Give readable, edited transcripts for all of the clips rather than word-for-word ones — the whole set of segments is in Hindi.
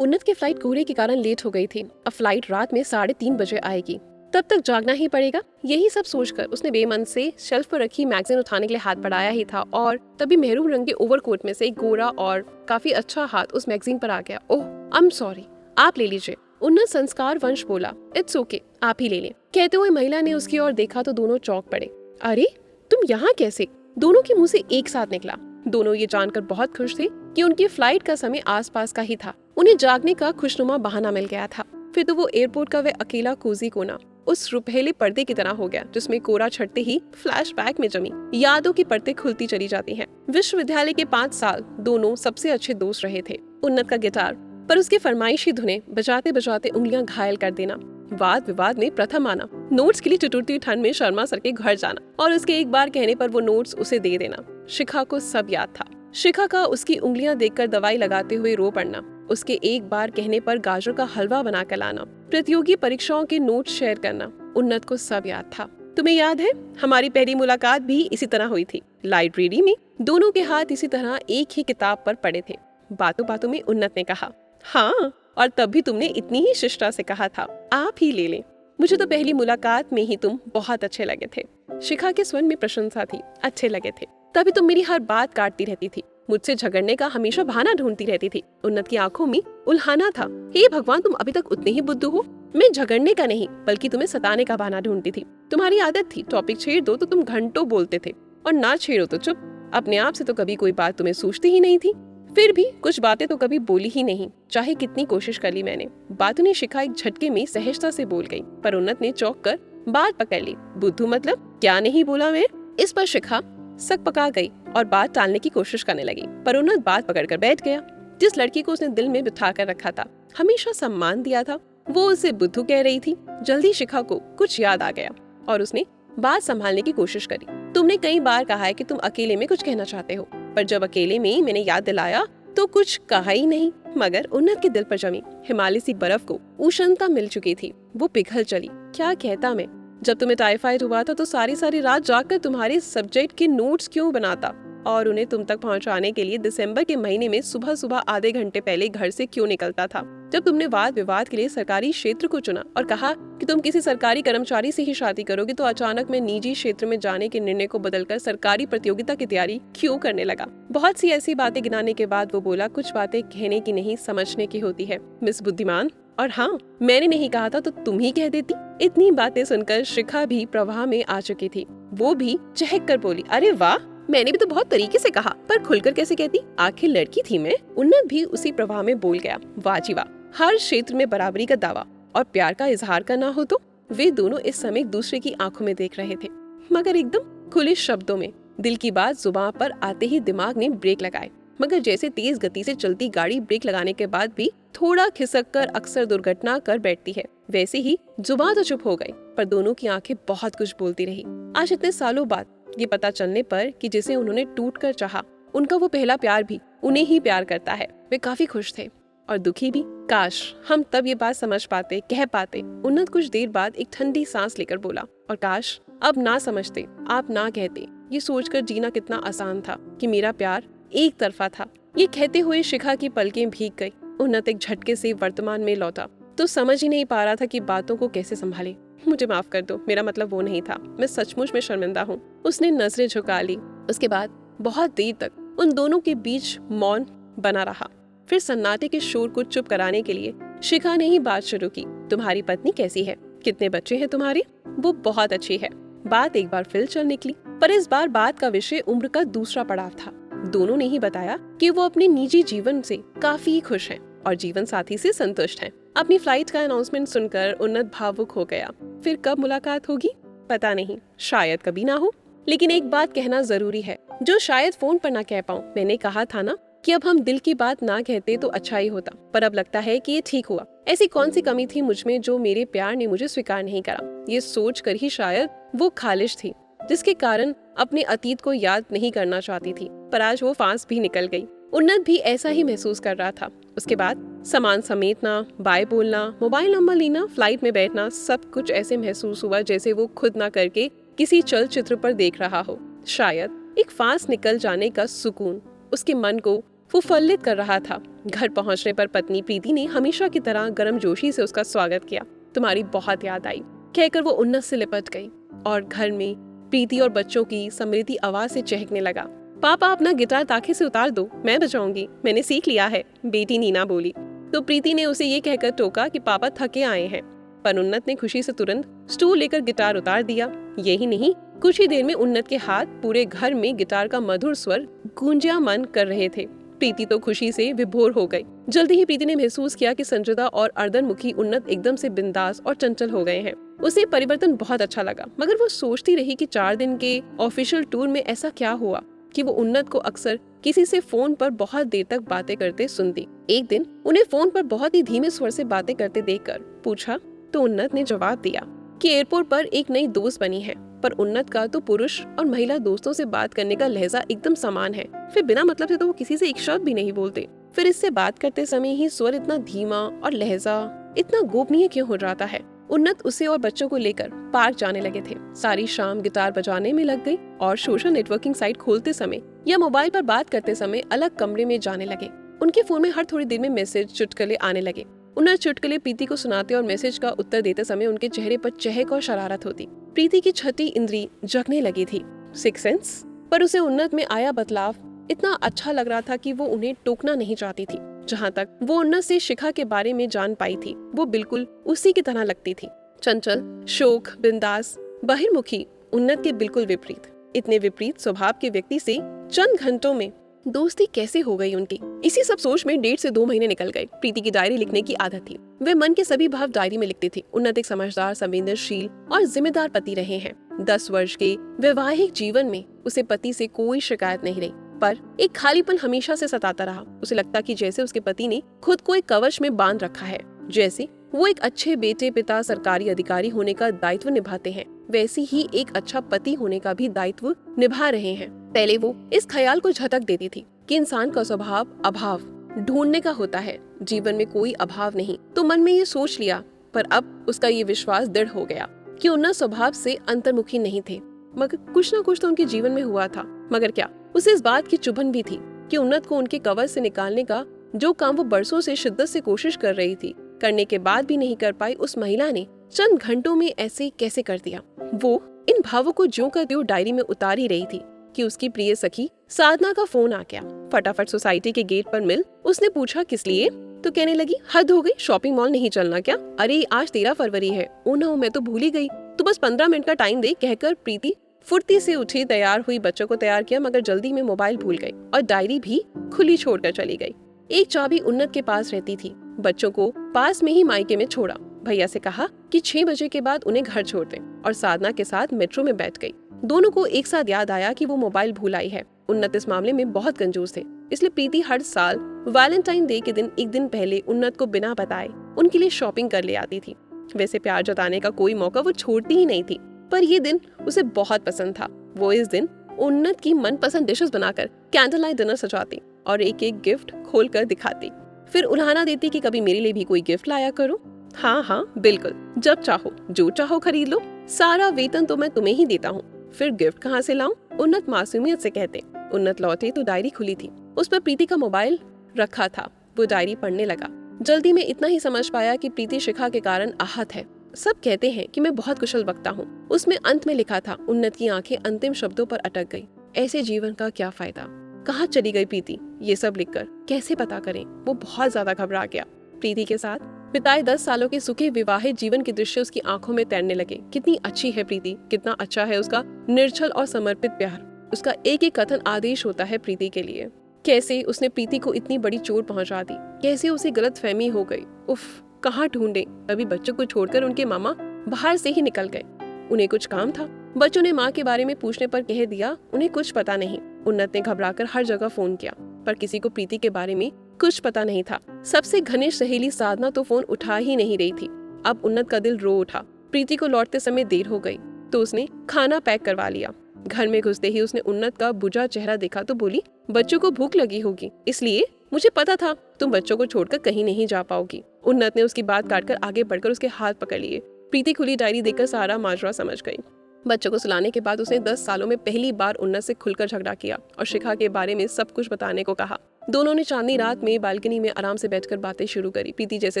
उन्नत की फ्लाइट कोहरे के कारण लेट हो गई थी। अब फ्लाइट रात में 3:30 बजे आएगी, तब तक जागना ही पड़ेगा। यही सब सोचकर उसने बेमन से शेल्फ पर रखी मैगजीन उठाने के लिए हाथ बढ़ाया ही था और तभी मेहरून रंग के ओवरकोट में से एक गोरा और काफी अच्छा हाथ उस मैगजीन पर आ गया। ओह, आई एम सॉरी, आप ले लीजिए। उन्नत संस्कार वंश बोला, इट्स ओके, आप ही ले लें। कहते हुए महिला ने उसकी ओर देखा तो दोनों चौंक पड़े। अरे, तुम यहाँ कैसे? दोनों के मुंह से एक साथ निकला। दोनों ये जानकर बहुत खुश थे कि उनकी फ्लाइट का समय आसपास का ही था। उन्हें जागने का खुशनुमा बहाना मिल गया था। फिर तो वो एयरपोर्ट का वह अकेला कोजी कोना उस रुपहेले पर्दे की तरह हो गया जिसमें कोरा छटते ही फ्लैशबैक में जमी यादों की परतें खुलती चली जाती हैं। विश्वविद्यालय के 5 साल दोनों सबसे अच्छे दोस्त रहे थे। उन्नत का गिटार पर उसके फरमाइशी धुनें बजाते बजाते उंगलियां घायल कर देना, वाद विवाद में प्रथम आना, नोट्स के लिए ठिठुरती ठंड में शर्मा सर के घर जाना और उसके एक बार कहने पर वो नोट्स उसे दे देना। शिखा को सब याद था। शिखा का उसकी उंगलियां देखकर दवाई लगाते हुए रो पड़ना, उसके एक बार कहने पर गाजर का हलवा बना कर लाना, प्रतियोगी परीक्षाओं के नोट शेयर करना, उन्नत को सब याद था। तुम्हें याद है हमारी पहली मुलाकात भी इसी तरह हुई थी, लाइब्रेरी में। दोनों के हाथ इसी तरह एक ही किताब पर पड़े थे। बातों बातों में उन्नत ने कहा, हाँ, और तब भी तुमने इतनी ही शिष्टता से कहा था, आप ही ले लें। मुझे तो पहली मुलाकात में ही तुम बहुत अच्छे लगे थे। शिखा के स्वर में प्रशंसा थी। अच्छे लगे थे, तभी तुम मेरी हर बात काटती रहती थी, मुझसे झगड़ने का हमेशा बहाना ढूंढती रहती थी। उन्नत की आंखों में उल्हाना था। हे भगवान, तुम अभी तक उतने ही बुद्धू हो। मैं झगड़ने का नहीं बल्कि तुम्हें सताने का बहाना ढूंढती थी। तुम्हारी आदत थी टॉपिक छेड़ दो तो तुम घंटों बोलते थे और ना छेड़ो तो चुप। अपने आप से तो कभी कोई बात तुम्हें सूझती ही नहीं थी। फिर भी कुछ बातें तो कभी बोली ही नहीं, चाहे कितनी कोशिश कर ली मैंने। बातों ने शिखा एक झटके में सहजता से बोल गई, पर उन्नत ने चौंक कर बात पकड़ ली। बुद्धू मतलब क्या नहीं बोला मैं? इस पर शिखा सक पका गई और बात टालने की कोशिश करने लगी, पर उन्नत बात पकड़कर बैठ गया। जिस लड़की को उसने दिल में बिठा कर रखा था, हमेशा सम्मान दिया था, वो उसे बुद्धू कह रही थी। जल्दी शिखा को कुछ याद आ गया और उसने बात संभालने की कोशिश करी। तुमने कई बार कहा है कि तुम अकेले में कुछ कहना चाहते हो, पर जब अकेले में मैंने याद दिलाया तो कुछ कहा ही नहीं। मगर उन्नत के दिल पर जमी हिमालय सी बर्फ को उष्णता मिल चुकी थी, वो पिघल चली। क्या कहता मैं? जब तुम्हें टाइफाइड हुआ था तो सारी सारी रात जाकर तुम्हारे सब्जेक्ट के नोट्स क्यों बनाता और उन्हें तुम तक पहुंचाने के लिए दिसंबर के महीने में सुबह सुबह आधे घंटे पहले घर से क्यों निकलता था? जब तुमने वाद विवाद के लिए सरकारी क्षेत्र को चुना और कहा कि तुम किसी सरकारी कर्मचारी से ही शादी करोगे, तो अचानक मैं निजी क्षेत्र में जाने के निर्णय को बदलकर सरकारी प्रतियोगिता की तैयारी क्यों करने लगा? बहुत सी ऐसी बातें गिनाने के बाद वो बोला, कुछ बातें कहने की नहीं समझने की होती है मिस बुद्धिमान। और हाँ, मैंने नहीं कहा था तो तुम ही कह देती। इतनी बातें सुनकर शिखा भी प्रवाह में आ चुकी थी। वो भी चहक कर बोली, अरे वाह, मैंने भी तो बहुत तरीके से कहा, पर खुलकर कैसे कहती? आखिर लड़की थी मैं। उन्नत भी उसी प्रवाह में बोल गया, वाह जी वाह, हर क्षेत्र में बराबरी का दावा और प्यार का इजहार करना हो तो? वे दोनों इस समय एक दूसरे की आंखों में देख रहे थे, मगर एकदम खुले शब्दों में। दिल की बात जुबान पर आते ही दिमाग ने ब्रेक लगाए, मगर जैसे तेज गति से चलती गाड़ी ब्रेक लगाने के बाद भी थोड़ा खिसक कर अक्सर दुर्घटना कर बैठती है, वैसे ही जुबान तो चुप हो गई, पर दोनों की आंखें बहुत कुछ बोलती रही। आज इतने सालों बाद ये पता चलने पर कि जिसे उन्होंने टूटकर चाहा, उनका वो पहला प्यार भी उन्हें ही प्यार करता है, वे काफी खुश थे और दुखी भी। काश हम तब ये बात समझ पाते, कह पाते। उन्नत कुछ देर बाद एक ठंडी सांस लेकर बोला, और काश अब ना समझते, आप ना कहते। ये सोचकर जीना कितना आसान था कि मेरा प्यार एक तरफा था। ये कहते हुए शिखा की पलकें भीग गई। उन्नत एक झटके से वर्तमान में लौटा तो समझ ही नहीं पा रहा था कि बातों को कैसे संभाले। मुझे माफ कर दो, मेरा मतलब वो नहीं था, मैं सचमुच में शर्मिंदा हूँ। उसने नजरें झुका ली। उसके बाद बहुत देर तक उन दोनों के बीच मौन बना रहा। फिर सन्नाटे के शोर को चुप कराने के लिए शिखा ने ही बात शुरू की, तुम्हारी पत्नी कैसी है? कितने बच्चे हैं तुम्हारे? वो बहुत अच्छी है। बात एक बार फिर चल निकली, पर इस बार बात का विषय उम्र का दूसरा पड़ाव था। दोनों ने ही बताया कि वो अपने निजी जीवन से काफी खुश हैं और जीवन साथी से संतुष्ट हैं। अपनी फ्लाइट का अनाउंसमेंट सुनकर उन्नत भावुक हो गया। फिर कब मुलाकात होगी पता नहीं, शायद कभी ना हो। लेकिन एक बात कहना जरूरी है जो शायद फोन पर ना कह पाऊं। मैंने कहा था ना कि अब हम दिल की बात ना कहते तो अच्छा ही होता, पर अब लगता है कि ये ठीक हुआ। ऐसी कौन सी कमी थी मुझ में जो मेरे प्यार ने मुझे स्वीकार नहीं करा? ये सोच कर ही शायद वो खालिश थी जिसके कारण अपने अतीत को याद नहीं करना चाहती थी, पर आज वो फांस भी निकल गई। उन्नत भी ऐसा ही महसूस कर रहा था। उसके बाद सामान समेटना, बाय बोलना, मोबाइल नंबर लेना, फ्लाइट में बैठना, सब कुछ ऐसे महसूस हुआ जैसे वो खुद ना करके किसी चलचित्र पर देख रहा हो। शायद एक फांस निकल जाने का सुकून उसके मन को फुफल्लित कर रहा था। घर पहुंचने पर पत्नी प्रीति ने हमेशा की तरह गर्मजोशी से उसका स्वागत किया। तुम्हारी बहुत याद आई कहकर वो उन्नत से लिपट गई और घर में प्रीति और बच्चों की समृद्धि आवाज से चहकने लगा। पापा अपना गिटार ताखे से उतार दो, मैं बजाऊंगी, मैंने सीख लिया है, बेटी नीना बोली। तो प्रीति ने उसे ये कहकर टोका कि पापा थके आए हैं, पर उन्नत ने खुशी से तुरंत स्टूल लेकर गिटार उतार दिया। यही नहीं, कुछ ही देर में उन्नत के हाथ पूरे घर में गिटार का मधुर स्वर गूंजायमान कर रहे थे। प्रीति तो खुशी से विभोर हो गई। जल्दी ही प्रीति ने महसूस किया कि संजीदा और अर्धमुखी उन्नत एकदम से बिंदास और चंचल हो गए हैं। उसे परिवर्तन बहुत अच्छा लगा, मगर वो सोचती रही कि 4 दिन के ऑफिशियल टूर में ऐसा क्या हुआ कि वो उन्नत को अक्सर किसी से फोन पर बहुत देर तक बातें करते सुनती। एक दिन उन्हें फोन पर बहुत ही धीमे स्वर से बातें करते देखकर पूछा तो उन्नत ने जवाब दिया कि एयरपोर्ट पर एक नई दोस्त बनी है। पर उन्नत का तो पुरुष और महिला दोस्तों से बात करने का लहजा एकदम समान है। फिर बिना मतलब से तो वो किसी से एक शब्द भी नहीं बोलते। फिर इससे बात करते समय ही स्वर इतना धीमा और लहजा इतना गोपनीय क्यों हो जाता है। उन्नत उसे और बच्चों को लेकर पार्क जाने लगे थे। सारी शाम गिटार बजाने में लग गई और सोशल नेटवर्किंग साइट खोलते समय या मोबाइल पर बात करते समय अलग कमरे में जाने लगे। उनके फोन में हर थोड़ी देर में मैसेज चुटकुले आने लगे। उन्नत चुटकुले प्रीति को सुनाते और मैसेज का उत्तर देते समय उनके चेहरे पर चहक और शरारत होती। प्रीति की छठी इंद्री जगने लगी थी, सिक्स सेंस। पर उसे उन्नत में आया बदलाव इतना अच्छा लग रहा था कि वो उन्हें टोकना नहीं चाहती थी। जहाँ तक वो उन्नत से शिखा के बारे में जान पाई थी, वो बिल्कुल उसी की तरह लगती थी। चंचल, शोक, बिंदास, बहिर्मुखी। उन्नत के बिल्कुल विपरीत। इतने विपरीत स्वभाव के व्यक्ति से चंद घंटों में दोस्ती कैसे हो गई उनकी। इसी सब सोच में 1.5 से 2 महीने निकल गए। प्रीति की डायरी लिखने की आदत थी। वे मन के सभी भाव डायरी में लिखती थी। उन्नत एक समझदार, संवेदनशील और जिम्मेदार पति रहे हैं। 10 वर्ष के वैवाहिक जीवन में उसे पति से कोई शिकायत नहीं रही, पर एक खालीपन हमेशा से सताता रहा। उसे लगता कि जैसे उसके पति ने खुद को एक कवच में बांध रखा है, जैसे वो एक अच्छे बेटे, पिता, सरकारी अधिकारी होने का दायित्व निभाते हैं, वैसे ही एक अच्छा पति होने का भी दायित्व निभा रहे हैं। पहले वो इस ख्याल को झटक देती थी कि इंसान का स्वभाव अभाव ढूंढने का होता है, जीवन में कोई अभाव नहीं, तो मन में ये सोच लिया। पर अब उसका ये विश्वास दृढ़ हो गया कि उन्नत स्वभाव से अंतर्मुखी नहीं थे, मगर कुछ न कुछ तो उनके जीवन में हुआ था। मगर क्या, उसे इस बात की चुभन भी थी कि उन्नत को उनके कवच से निकालने का जो काम वो बरसों से शिद्दत से कोशिश कर रही थी, करने के बाद भी नहीं कर पाई, उस महिला ने चंद घंटों में ऐसे कैसे कर दिया। वो इन भावों को ज्यों का त्यों डायरी में उतार ही रही थी कि उसकी प्रिय सखी साधना का फोन आ गया। फटाफट सोसाइटी के गेट पर मिल उसने पूछा किस लिए, तो कहने लगी हद हो गई, शॉपिंग मॉल नहीं चलना क्या? अरे आज 13 फरवरी है। ओ नो, मैं तो भूल ही गई, तो बस 15 मिनट का टाइम दे, कहकर प्रीति फुर्ती से उठी, तैयार हुई, बच्चों को तैयार किया, मगर जल्दी में मोबाइल भूल गई और डायरी भी खुली छोड़कर चली गई। एक चाबी उन्नत के पास रहती थी। बच्चों को पास में ही मायके में छोड़ा। भैया से कहा कि 6 बजे के बाद उन्हें घर छोड़ दें और साधना के साथ मेट्रो में बैठ गई। दोनों को एक साथ याद आया कि वो मोबाइल भूल आई है। उन्नत इस मामले में बहुत कंजूस थे, इसलिए प्रीति हर साल वैलेंटाइन डे के दिन एक दिन पहले उन्नत को बिना बताए उनके लिए शॉपिंग कर ले आती थी। वैसे प्यार जताने का कोई मौका वो छोड़ती ही नहीं थी, पर ये दिन उसे बहुत पसंद था। वो इस दिन उन्नत की मनपसंद डिशेस बनाकर कैंडल लाइट डिनर सजाती और एक एक गिफ्ट खोल कर दिखाती। फिर उल्हाना देती कि कभी मेरे लिए भी कोई गिफ्ट लाया करो। हाँ हाँ बिल्कुल, जब चाहो जो चाहो खरीद लो, सारा वेतन तो मैं तुम्हें ही देता हूँ, फिर गिफ्ट कहाँ से लाऊं? उन्नत मासूमियत से कहते। उन्नत लौटे तो डायरी खुली थी, उस पर प्रीति का मोबाइल रखा था। वो डायरी पढ़ने लगा। जल्दी में इतना ही समझ पाया कि प्रीति शिखा के कारण आहत है। सब कहते हैं कि मैं बहुत कुशल वक्ता हूँ, उसमें अंत में लिखा था। उन्नत की आंखें अंतिम शब्दों पर अटक गई। ऐसे जीवन का क्या फायदा? कहाँ चली गई प्रीति? ये सब लिखकर कैसे पता करें? वो बहुत ज्यादा घबरा गया। प्रीति के साथ बिताए 10 सालों के सुखी विवाहित जीवन के दृश्य उसकी आंखों में तैरने लगे। कितनी अच्छी है प्रीति, कितना अच्छा है उसका निर्छल और समर्पित प्यार। उसका एक एक कथन आदेश होता है प्रीति के लिए। कैसे उसने प्रीति को इतनी बड़ी चोट पहुंचा दी, कैसे उसे गलतफहमी हो गई। उफ, कहाँ ढूंढे? अभी बच्चों को छोड़कर उनके मामा बाहर से ही निकल गए। उन्हें कुछ काम था। बच्चों ने माँ के बारे में पूछने पर कह दिया उन्हें कुछ पता नहीं। उन्नत ने घबराकर हर जगह फोन किया, पर किसी को प्रीति के बारे में कुछ पता नहीं था। सबसे घनिष्ठ सहेली साधना तो फोन उठा ही नहीं रही थी। अब उन्नत का दिल रो उठा। प्रीति को लौटते समय देर हो गई तो उसने खाना पैक करवा लिया। घर में घुसते ही उसने उन्नत का बुझा चेहरा देखा तो बोली, बच्चों को भूख लगी होगी, इसलिए मुझे पता था तुम बच्चों को छोड़कर कहीं नहीं जा पाओगी। उन्नत ने उसकी बात काटकर आगे बढ़कर उसके हाथ पकड़ लिए। प्रीति खुली डायरी देखकर सारा माजरा समझ गई। बच्चों को सुलाने के बाद उसने 10 सालों में पहली बार उन्नत से खुलकर झगड़ा किया और शिखा के बारे में सब कुछ बताने को कहा। दोनों ने चांदनी रात में बालकनी में आराम से बैठकर बातें शुरू करी। प्रीति जैसे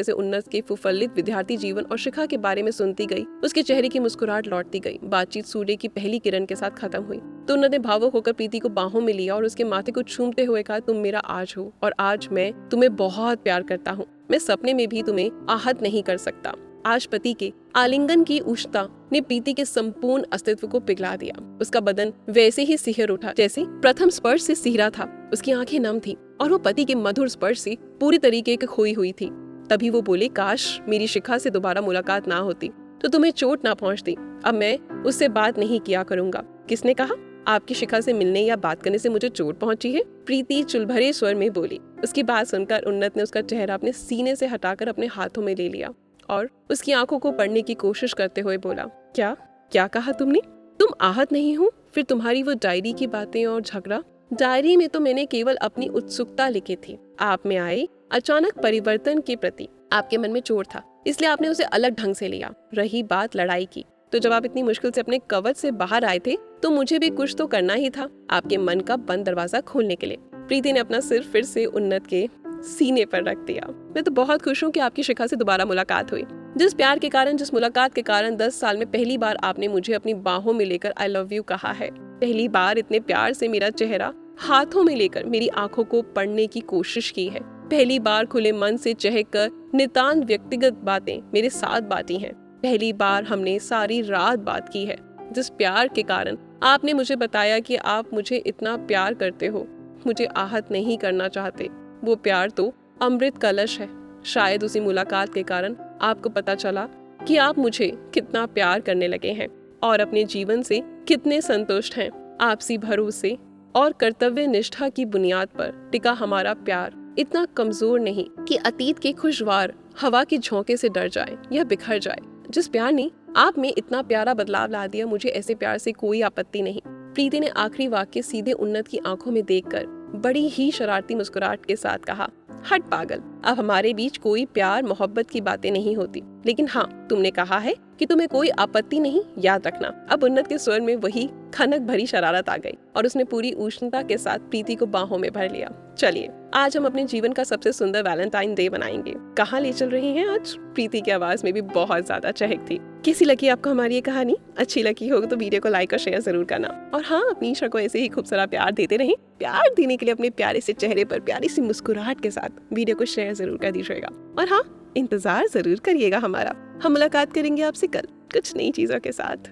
जैसे उन्नत के फुफल्लित विद्यार्थी जीवन और शिखा के बारे में सुनती गई, उसके चेहरे की मुस्कुराहट लौटती गई। बातचीत सूर्य की पहली किरण के साथ खत्म हुई तो उन्नत ने भावुक होकर प्रीति को बाहों में लिया और उसके माथे को चूमते हुए कहा, तुम मेरा आज हो और आज मैं तुम्हें बहुत प्यार करता हूँ। मैं सपने में भी तुम्हें आहत नहीं कर सकता। आज पति के आलिंगन की उष्णता ने प्रीति के संपूर्ण अस्तित्व को पिघला दिया। उसका बदन वैसे ही सिहर उठा जैसे प्रथम स्पर्श से सिहरा था। उसकी आंखें नम थी और वो पति के मधुर स्पर्श से पूरी तरीके से खोई हुई थी। तभी वो बोले, काश मेरी शिखा से दोबारा मुलाकात ना होती तो तुम्हें चोट ना पहुंचती। अब मैं उससे बात नहीं किया करूंगा। किसने कहा? आपकी शिखा से मिलने या बात करने से मुझे चोट पहुंची है? प्रीति चुलभरे स्वर में बोली। उसकी बात सुनकर उन्नत ने उसका चेहरा अपने सीने से हटाकर अपने हाथों में ले लिया और उसकी आंखों को पढ़ने की कोशिश करते हुए बोला, क्या क्या कहा तुमने? तुम आहत नहीं हो? फिर तुम्हारी वो डायरी की बातें और झगड़ा? डायरी में तो मैंने केवल अपनी उत्सुकता लिखी थी। आप में आए अचानक परिवर्तन के प्रति आपके मन में चोट था, इसलिए आपने उसे अलग ढंग से लिया। रही बात लड़ाई की, तो जब आप इतनी मुश्किल से अपने कवच से बाहर आए थे तो मुझे भी कुछ तो करना ही था आपके मन का बंद दरवाजा खोलने के लिए। प्रीति ने अपना सिर फिर से उन्नत के सीने पर रख दिया। मैं तो बहुत खुश हूँ कि आपकी शिखा से दोबारा मुलाकात हुई। जिस प्यार के कारण, जिस मुलाकात के कारण 10 साल में पहली बार आपने मुझे अपनी बाहों में लेकर आई लव यू कहा है। पहली बार इतने प्यार से मेरा चेहरा हाथों में लेकर मेरी आंखों को पढ़ने की कोशिश की है। पहली बार खुले मन से चहककर नितांत व्यक्तिगत बातें मेरे साथ बांटी हैं। पहली बार हमने सारी रात बात की है। जिस प्यार के कारण आपने मुझे बताया कि आप मुझे इतना प्यार करते हो, मुझे आहत नहीं करना चाहते, वो प्यार तो अमृत कलश है। शायद उसी मुलाकात के कारण आपको पता चला कि आप मुझे कितना प्यार करने लगे हैं और अपने जीवन से कितने संतुष्ट हैं। आपसी भरोसे और कर्तव्य निष्ठा की बुनियाद पर टिका हमारा प्यार इतना कमजोर नहीं कि अतीत के खुशवार हवा के झोंके से डर जाए या बिखर जाए। जिस प्यार ने आप में इतना प्यारा बदलाव ला दिया, मुझे ऐसे प्यार से कोई आपत्ति नहीं। प्रीति ने आखिरी वाक्य सीधे उन्नत की आंखों में देखकर बड़ी ही शरारती मुस्कुराहट के साथ कहा, हट पागल, अब हमारे बीच कोई प्यार मोहब्बत की बातें नहीं होती। लेकिन हाँ, तुमने कहा है कि तुम्हें कोई आपत्ति नहीं, याद रखना। अब उन्नत के स्वर में वही खनक भरी शरारत आ गई और उसने पूरी उष्णता के साथ प्रीति को बाहों में भर लिया। चलिए, आज हम अपने जीवन का सबसे सुंदर वैलेंटाइन डे बनाएंगे। कहाँ ले चल रही हैं आज? प्रीति की आवाज में भी बहुत ज्यादा चहक थी। कैसी लगी आपको हमारी ये कहानी? अच्छी लगी हो तो वीडियो को लाइक और शेयर जरूर करना। और हाँ, अपनी ईशा को ऐसे ही खूब सारा प्यार देते रहें। प्यार देने के लिए अपने प्यारे से चेहरे पर प्यारी सी मुस्कुराहट के साथ वीडियो को शेयर जरूर कर दीजिएगा। और हाँ, इंतजार जरूर करिएगा हमारा। हम मुलाकात करेंगे आपसे कल कुछ नई चीजों के साथ।